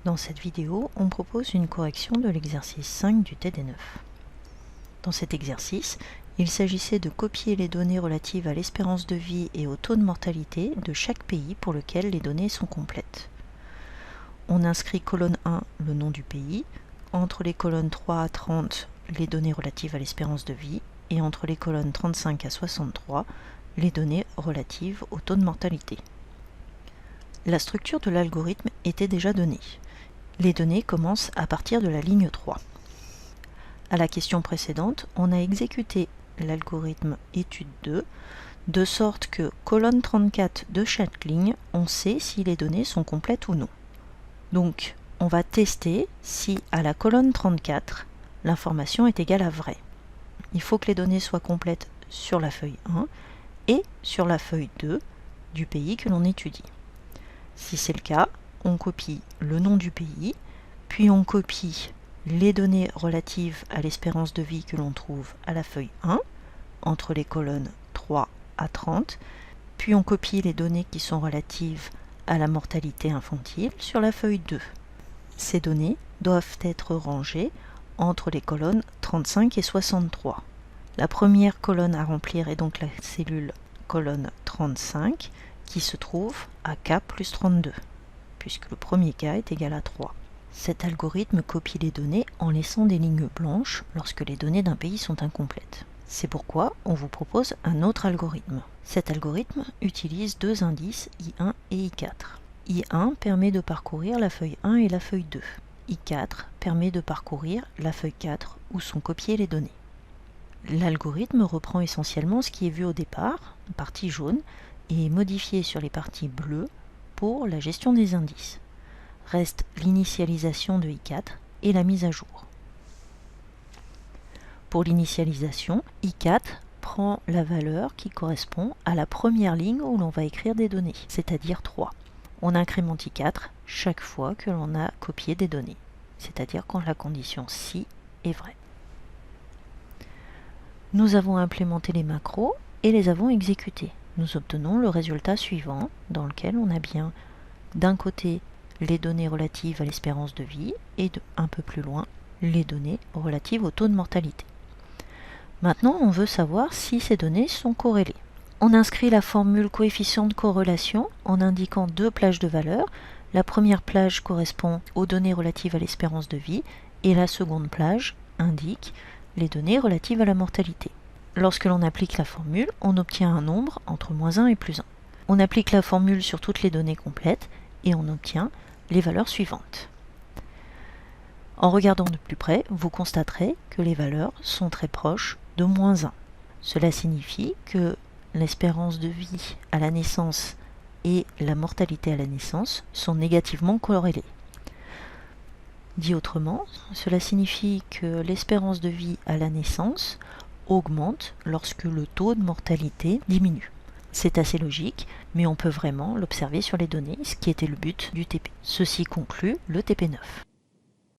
Dans cette vidéo, on propose une correction de l'exercice 5 du TD9. Dans cet exercice, il s'agissait de copier les données relatives à l'espérance de vie et au taux de mortalité de chaque pays pour lequel les données sont complètes. On inscrit colonne 1 le nom du pays, entre les colonnes 3 à 30 les données relatives à l'espérance de vie et entre les colonnes 35 à 63 les données relatives au taux de mortalité. La structure de l'algorithme était déjà donnée. Les données commencent à partir de la ligne 3. À la question précédente, on a exécuté l'algorithme étude 2, de sorte que colonne 34 de chaque ligne, on sait si les données sont complètes ou non. Donc, on va tester si à la colonne 34, l'information est égale à vrai. Il faut que les données soient complètes sur la feuille 1 et sur la feuille 2 du pays que l'on étudie. Si c'est le cas, on copie le nom du pays, puis on copie les données relatives à l'espérance de vie que l'on trouve à la feuille 1, entre les colonnes 3 à 30, puis on copie les données qui sont relatives à la mortalité infantile sur la feuille 2. Ces données doivent être rangées entre les colonnes 35 et 63. La première colonne à remplir est donc la cellule colonne 35, qui se trouve à K plus 32, puisque le premier K est égal à 3. Cet algorithme copie les données en laissant des lignes blanches lorsque les données d'un pays sont incomplètes. C'est pourquoi on vous propose un autre algorithme. Cet algorithme utilise deux indices I1 et I4. I1 permet de parcourir la feuille 1 et la feuille 2. I4 permet de parcourir la feuille 4 où sont copiées les données. L'algorithme reprend essentiellement ce qui est vu au départ, partie jaune, et est modifié sur les parties bleues pour la gestion des indices. Reste l'initialisation de I4 et la mise à jour. Pour l'initialisation, I4 prend la valeur qui correspond à la première ligne où l'on va écrire des données, c'est-à-dire 3. On incrémente I4 chaque fois que l'on a copié des données, c'est-à-dire quand la condition si est vraie. Nous avons implémenté les macros et les avons exécutés. Nous obtenons le résultat suivant, dans lequel on a bien d'un côté les données relatives à l'espérance de vie et un peu plus loin les données relatives au taux de mortalité. Maintenant, on veut savoir si ces données sont corrélées. On inscrit la formule coefficient de corrélation en indiquant deux plages de valeurs. La première plage correspond aux données relatives à l'espérance de vie et la seconde plage indique les données relatives à la mortalité. Lorsque l'on applique la formule, on obtient un nombre entre -1 et +1. On applique la formule sur toutes les données complètes et on obtient les valeurs suivantes. En regardant de plus près, vous constaterez que les valeurs sont très proches de -1. Cela signifie que l'espérance de vie à la naissance et la mortalité à la naissance sont négativement corrélées. Dit autrement, cela signifie que l'espérance de vie à la naissance augmente lorsque le taux de mortalité diminue. C'est assez logique, mais on peut vraiment l'observer sur les données, ce qui était le but du TP. Ceci conclut le TP9.